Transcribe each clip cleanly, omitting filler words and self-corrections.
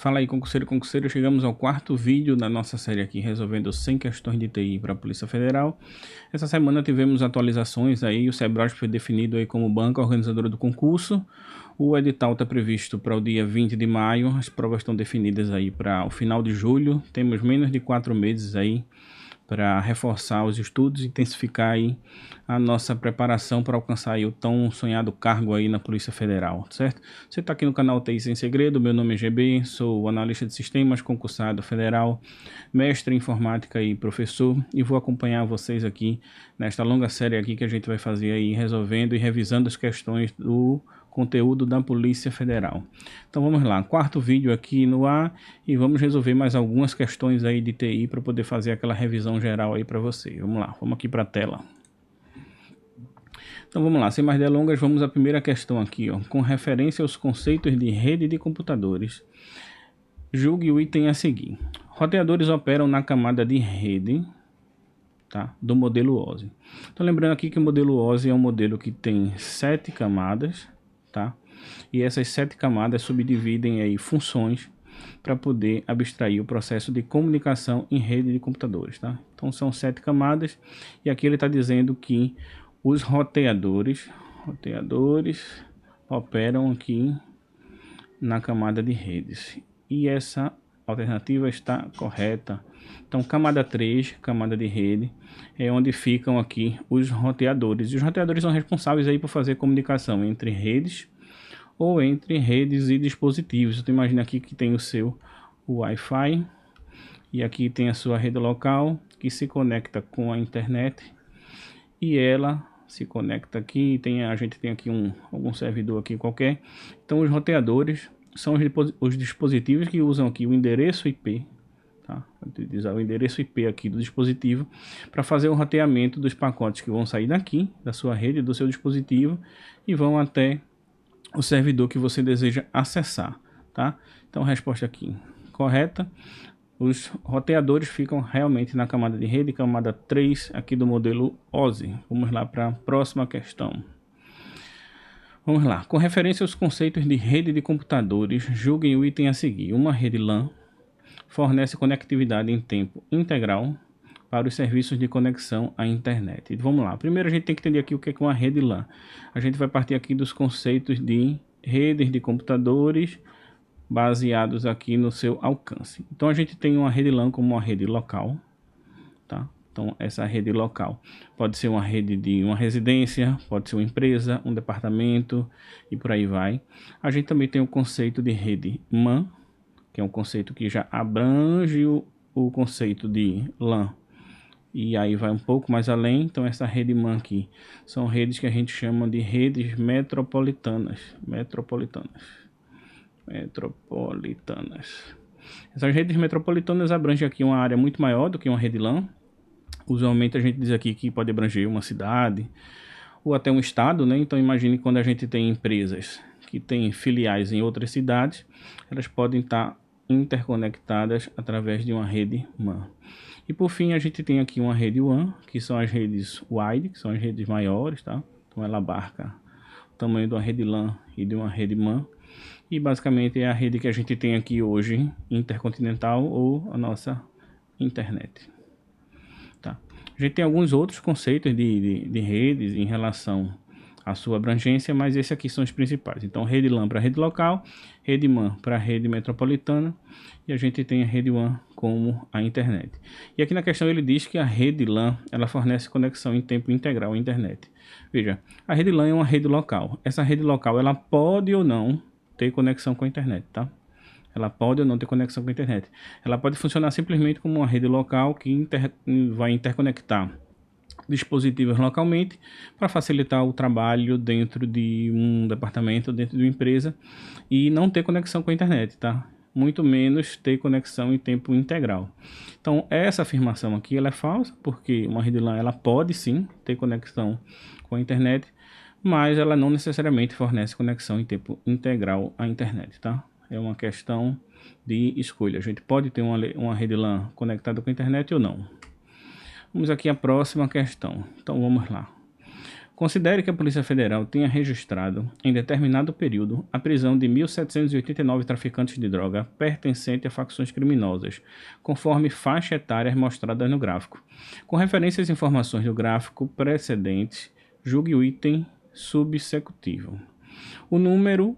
Fala aí, concurseiro e concurseiro, chegamos ao quarto vídeo da nossa série aqui, resolvendo 100 questões de TI para a Polícia Federal. Essa semana tivemos atualizações aí, o SEBRASP foi definido aí como banca organizadora do concurso. O edital está previsto para o dia 20 de maio, as provas estão definidas aí para o final de julho. Temos menos de 4 meses aí para reforçar os estudos e intensificar aí a nossa preparação para alcançar aí o tão sonhado cargo aí na Polícia Federal, certo? Você está aqui no canal TI Sem Segredo, meu nome é GB, sou analista de sistemas, concursado federal, mestre em informática e professor, e vou acompanhar vocês aqui nesta longa série aqui que a gente vai fazer aí, resolvendo e revisando as questões do conteúdo da Polícia Federal. Então vamos lá, quarto vídeo aqui no ar e vamos resolver mais algumas questões aí de TI para poder fazer aquela revisão geral aí para você. Vamos lá, vamos aqui para a tela. Então vamos lá, sem mais delongas, vamos à primeira questão aqui, ó, com referência aos conceitos de rede de computadores. Julgue o item a seguir. Roteadores operam na camada de rede, tá, do modelo OSI. Então lembrando aqui que o modelo OSI é um modelo que tem 7 camadas, tá? E essas 7 camadas subdividem aí funções para poder abstrair o processo de comunicação em rede de computadores, tá? Então são 7 camadas e aqui ele está dizendo que os roteadores operam aqui na camada de redes e essa alternativa está correta. Então camada 3, camada de rede, é onde ficam aqui os roteadores. E os roteadores são responsáveis aí por fazer comunicação entre redes ou entre redes e dispositivos. Então imagina aqui que tem o seu Wi-Fi e aqui tem a sua rede local que se conecta com a internet e ela se conecta aqui, a gente tem aqui algum servidor aqui qualquer. Então os roteadores são os dispositivos que usam aqui o endereço IP, tá? Utilizar o endereço IP aqui do dispositivo para fazer o roteamento dos pacotes que vão sair daqui, da sua rede, do seu dispositivo e vão até o servidor que você deseja acessar, tá? Então a resposta aqui correta. Os roteadores ficam realmente na camada de rede, camada 3 aqui do modelo OSI. Vamos lá para a próxima questão. Vamos lá, com referência aos conceitos de rede de computadores, julguem o item a seguir. Uma rede LAN fornece conectividade em tempo integral para os serviços de conexão à internet. Vamos lá, primeiro a gente tem que entender aqui o que é uma rede LAN. A gente vai partir aqui dos conceitos de redes de computadores baseados aqui no seu alcance. Então a gente tem uma rede LAN como uma rede local, tá? Então essa rede local pode ser uma rede de uma residência, pode ser uma empresa, um departamento e por aí vai. A gente também tem o conceito de rede MAN, que é um conceito que já abrange o conceito de LAN. E aí vai um pouco mais além. Então essa rede MAN aqui são redes que a gente chama de redes metropolitanas. Essas redes metropolitanas abrangem aqui uma área muito maior do que uma rede LAN. Usualmente a gente diz aqui que pode abranger uma cidade ou até um estado, né? Então imagine quando a gente tem empresas que têm filiais em outras cidades, elas podem estar interconectadas através de uma rede MAN. E por fim a gente tem aqui uma rede WAN, que são as redes wide, que são as redes maiores, tá? Então ela abarca o tamanho de uma rede LAN e de uma rede MAN. E basicamente é a rede que a gente tem aqui hoje, intercontinental ou a nossa internet. Tá? A gente tem alguns outros conceitos de redes em relação à sua abrangência, mas esses aqui são os principais. Então rede LAN para rede local, rede MAN para rede metropolitana e a gente tem a rede WAN como a internet. E aqui na questão ele diz que a rede LAN ela fornece conexão em tempo integral à internet. Veja, a rede LAN é uma rede local. Essa rede local ela pode ou não ter conexão com a internet, tá? Ela pode ou não ter conexão com a internet. Ela pode funcionar simplesmente como uma rede local que vai interconectar dispositivos localmente para facilitar o trabalho dentro de um departamento, dentro de uma empresa e não ter conexão com a internet, tá? Muito menos ter conexão em tempo integral. Então essa afirmação aqui ela é falsa, porque uma rede LAN ela pode sim ter conexão com a internet, mas ela não necessariamente fornece conexão em tempo integral à internet, tá? É uma questão de escolha. A gente pode ter uma rede LAN conectada com a internet ou não. Vamos aqui à próxima questão. Então vamos lá. Considere que a Polícia Federal tenha registrado, em determinado período, a prisão de 1.789 traficantes de droga pertencentes a facções criminosas, conforme faixa etária mostrada no gráfico. Com referência às informações do gráfico precedente, julgue o item subsecutivo. O número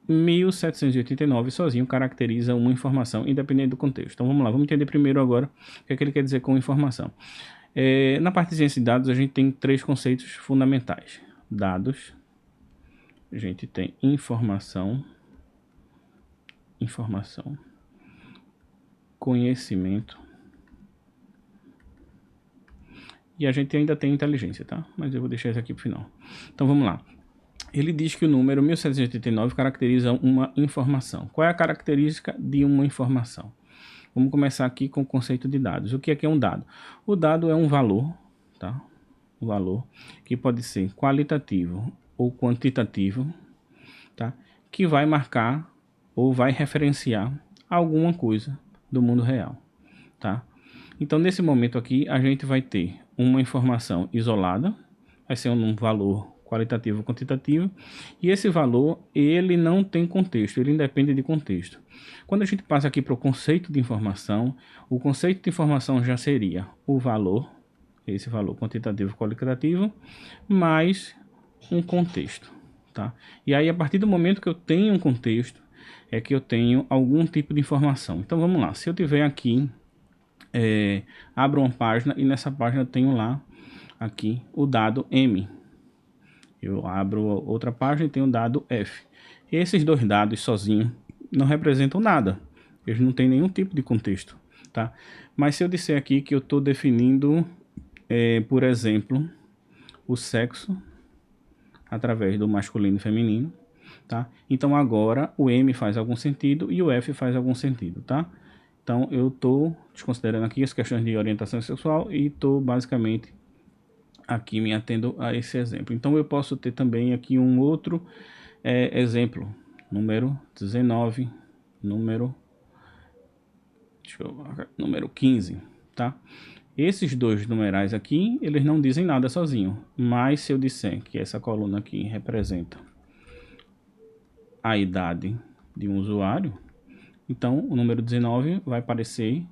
1.789 sozinho caracteriza uma informação independente do contexto. Então vamos lá, vamos entender primeiro agora o que é que ele quer dizer com informação. Na parte de ciência de dados a gente tem três conceitos fundamentais. Dados, a gente tem informação, conhecimento e a gente ainda tem inteligência, tá? Mas eu vou deixar isso aqui para o final. Então vamos lá. Ele diz que o número 1789 caracteriza uma informação. Qual é a característica de uma informação? Vamos começar aqui com o conceito de dados. O que é um dado? O dado é um valor, tá? Um valor que pode ser qualitativo ou quantitativo, tá? Que vai marcar ou vai referenciar alguma coisa do mundo real, tá? Então, nesse momento aqui, a gente vai ter uma informação isolada, vai ser um valor qualitativo ou quantitativo, e esse valor, ele não tem contexto, ele independe de contexto. Quando a gente passa aqui para o conceito de informação, o conceito de informação já seria o valor, esse valor quantitativo ou qualitativo, mais um contexto, tá? E aí, a partir do momento que eu tenho um contexto, é que eu tenho algum tipo de informação. Então, vamos lá. Se eu tiver aqui, abro uma página e nessa página eu tenho lá, aqui, o dado M. Eu abro outra página e tenho o dado F. Esses dois dados sozinhos não representam nada. Eles não têm nenhum tipo de contexto, tá? Mas se eu disser aqui que eu estou definindo, por exemplo, o sexo através do masculino e feminino, tá? Então agora o M faz algum sentido e o F faz algum sentido, tá? Então eu estou desconsiderando aqui as questões de orientação sexual e estou basicamente aqui me atendo a esse exemplo. Então eu posso ter também aqui um outro exemplo, número 19, número 15, tá? Esses dois numerais aqui, eles não dizem nada sozinho, mas se eu disser que essa coluna aqui representa a idade de um usuário, então o número 19 vai aparecer,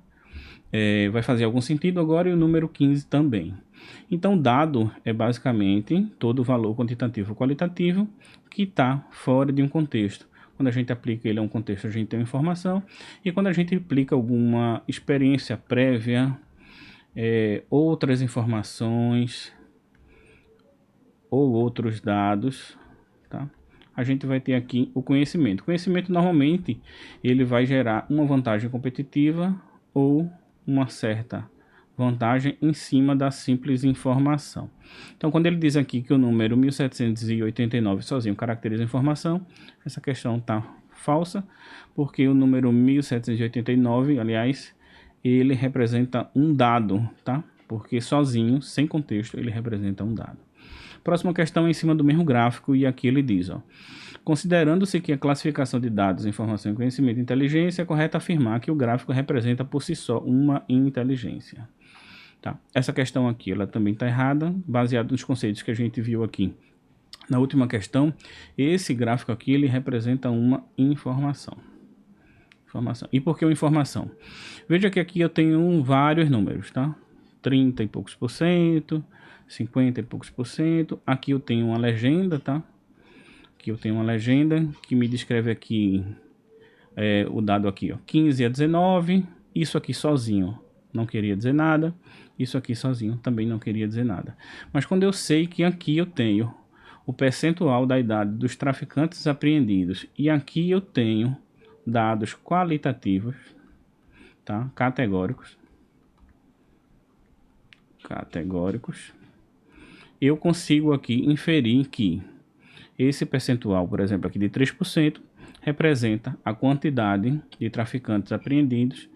vai fazer algum sentido agora, e o número 15 também. Então, dado é basicamente todo valor quantitativo ou qualitativo que está fora de um contexto. Quando a gente aplica ele a um contexto, a gente tem uma informação, e quando a gente aplica alguma experiência prévia, outras informações ou outros dados, tá? A gente vai ter aqui o conhecimento. O conhecimento normalmente ele vai gerar uma vantagem competitiva ou uma certa vantagem em cima da simples informação. Então, quando ele diz aqui que o número 1789 sozinho caracteriza a informação, essa questão está falsa, porque o número 1789, aliás, ele representa um dado, tá? Porque sozinho, sem contexto, ele representa um dado. Próxima questão é em cima do mesmo gráfico, e aqui ele diz, ó: considerando-se que a classificação de dados, informação, conhecimento e inteligência, é correto afirmar que o gráfico representa por si só uma inteligência. Tá? Essa questão aqui ela também está errada, baseado nos conceitos que a gente viu aqui na última questão. Esse gráfico aqui ele representa uma informação. E por que uma informação? Veja que aqui eu tenho vários números, tá? 30 e poucos por cento, 50 e poucos por cento. Aqui eu tenho uma legenda, tá? Aqui eu tenho uma legenda que me descreve aqui o dado aqui, ó, 15 a 19. Isso aqui sozinho não queria dizer nada. Isso aqui sozinho também não queria dizer nada. Mas quando eu sei que aqui eu tenho o percentual da idade dos traficantes apreendidos e aqui eu tenho dados qualitativos, tá? Categóricos, eu consigo aqui inferir que esse percentual, por exemplo, aqui de 3%, representa a quantidade de traficantes apreendidos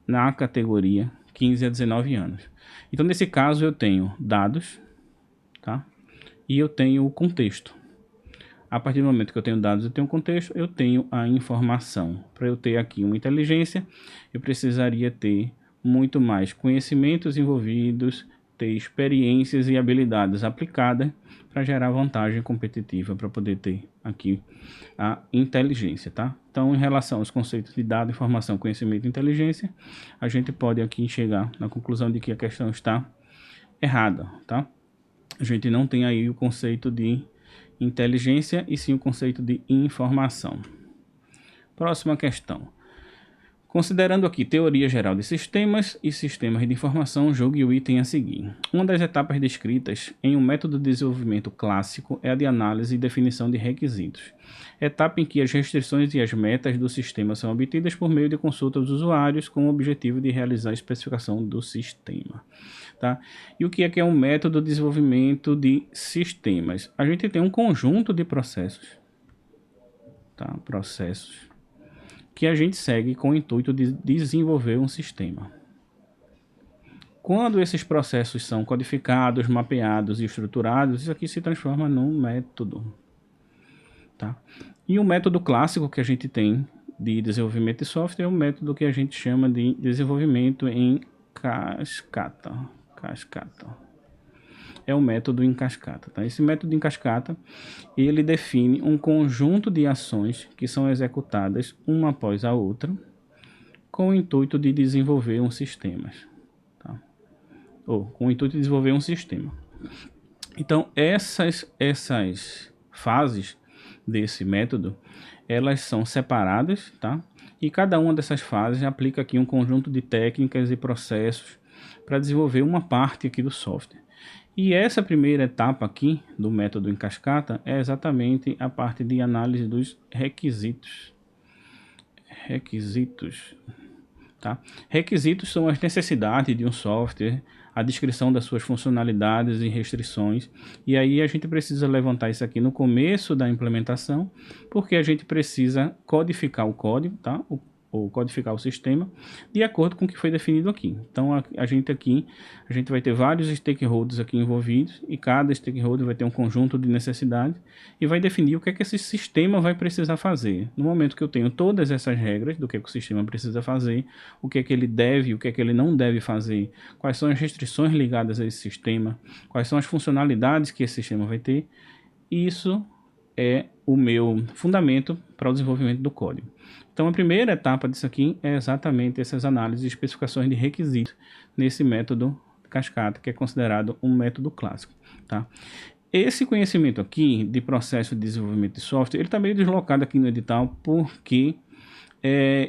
na categoria 15 a 19 anos. Então, nesse caso, eu tenho dados, tá? E eu tenho o contexto. A partir do momento que eu tenho dados e tenho contexto, eu tenho a informação. Para eu ter aqui uma inteligência, eu precisaria ter muito mais conhecimentos envolvidos, ter experiências e habilidades aplicadas para gerar vantagem competitiva, para poder ter aqui a inteligência, tá? Então, em relação aos conceitos de dado, informação, conhecimento e inteligência, a gente pode aqui chegar na conclusão de que a questão está errada, tá? A gente não tem aí o conceito de inteligência e sim o conceito de informação. Próxima questão. Considerando aqui teoria geral de sistemas e sistemas de informação, julgue o item a seguir. Uma das etapas descritas em um método de desenvolvimento clássico é a de análise e definição de requisitos. Etapa em que as restrições e as metas do sistema são obtidas por meio de consulta dos usuários com o objetivo de realizar a especificação do sistema. Tá? E o que é um método de desenvolvimento de sistemas? A gente tem um conjunto de processos, tá? Processos que a gente segue com o intuito de desenvolver um sistema. Quando esses processos são codificados, mapeados e estruturados, isso aqui se transforma num método. Tá? E o método clássico que a gente tem de desenvolvimento de software é o método que a gente chama de desenvolvimento em cascata. É o método em cascata. Tá? Esse método em cascata, ele define um conjunto de ações que são executadas uma após a outra, com o intuito de desenvolver um sistema. Tá? Ou com o intuito de desenvolver um sistema. Então, essas fases desse método, elas são separadas, tá? E cada uma dessas fases aplica aqui um conjunto de técnicas e processos para desenvolver uma parte aqui do software. E essa primeira etapa aqui do método em cascata é exatamente a parte de análise dos requisitos. Tá? Requisitos são as necessidades de um software, a descrição das suas funcionalidades e restrições. E aí a gente precisa levantar isso aqui no começo da implementação, porque a gente precisa codificar o código, tá? Ou codificar o sistema de acordo com o que foi definido aqui. Então a gente vai ter vários stakeholders aqui envolvidos e cada stakeholder vai ter um conjunto de necessidades e vai definir o que é que esse sistema vai precisar fazer. No momento que eu tenho todas essas regras do que é que o sistema precisa fazer, o que é que ele deve, o que é que ele não deve fazer, quais são as restrições ligadas a esse sistema, quais são as funcionalidades que esse sistema vai ter, isso é o meu fundamento para o desenvolvimento do código. Então a primeira etapa disso aqui é exatamente essas análises e especificações de requisitos nesse método cascata, que é considerado um método clássico. Tá? Esse conhecimento aqui de processo de desenvolvimento de software, ele está meio deslocado aqui no edital, porque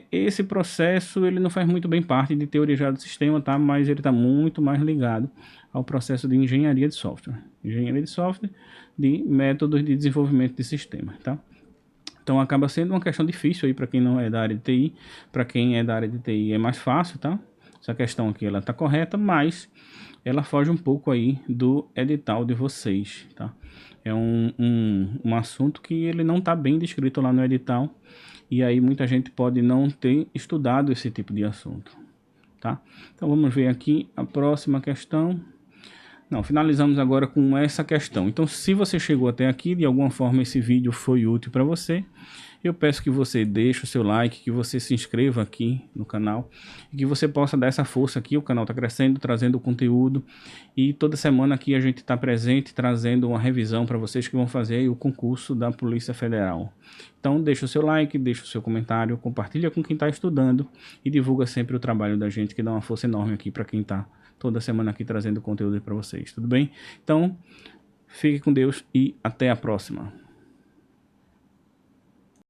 esse processo ele não faz muito bem parte de teoria geral do sistema, tá? Mas ele está muito mais ligado ao processo de engenharia de software. Engenharia de software, de métodos de desenvolvimento de sistema. Tá? Então acaba sendo uma questão difícil aí para quem não é da área de TI. Para quem é da área de TI é mais fácil, tá? Essa questão aqui ela está correta, mas ela foge um pouco aí do edital de vocês, tá? É um assunto que ele não está bem descrito lá no edital, e aí muita gente pode não ter estudado esse tipo de assunto, tá? Então vamos ver aqui a próxima questão. Não, finalizamos agora com essa questão. Então, se você chegou até aqui, de alguma forma esse vídeo foi útil para você, eu peço que você deixe o seu like, que você se inscreva aqui no canal e que você possa dar essa força aqui. O canal está crescendo, trazendo conteúdo, e toda semana aqui a gente está presente, trazendo uma revisão para vocês que vão fazer o concurso da Polícia Federal. Então, deixa o seu like, deixa o seu comentário, compartilha com quem está estudando e divulga sempre o trabalho da gente, que dá uma força enorme aqui para quem está toda semana aqui trazendo conteúdo para vocês, tudo bem? Então, fique com Deus e até a próxima.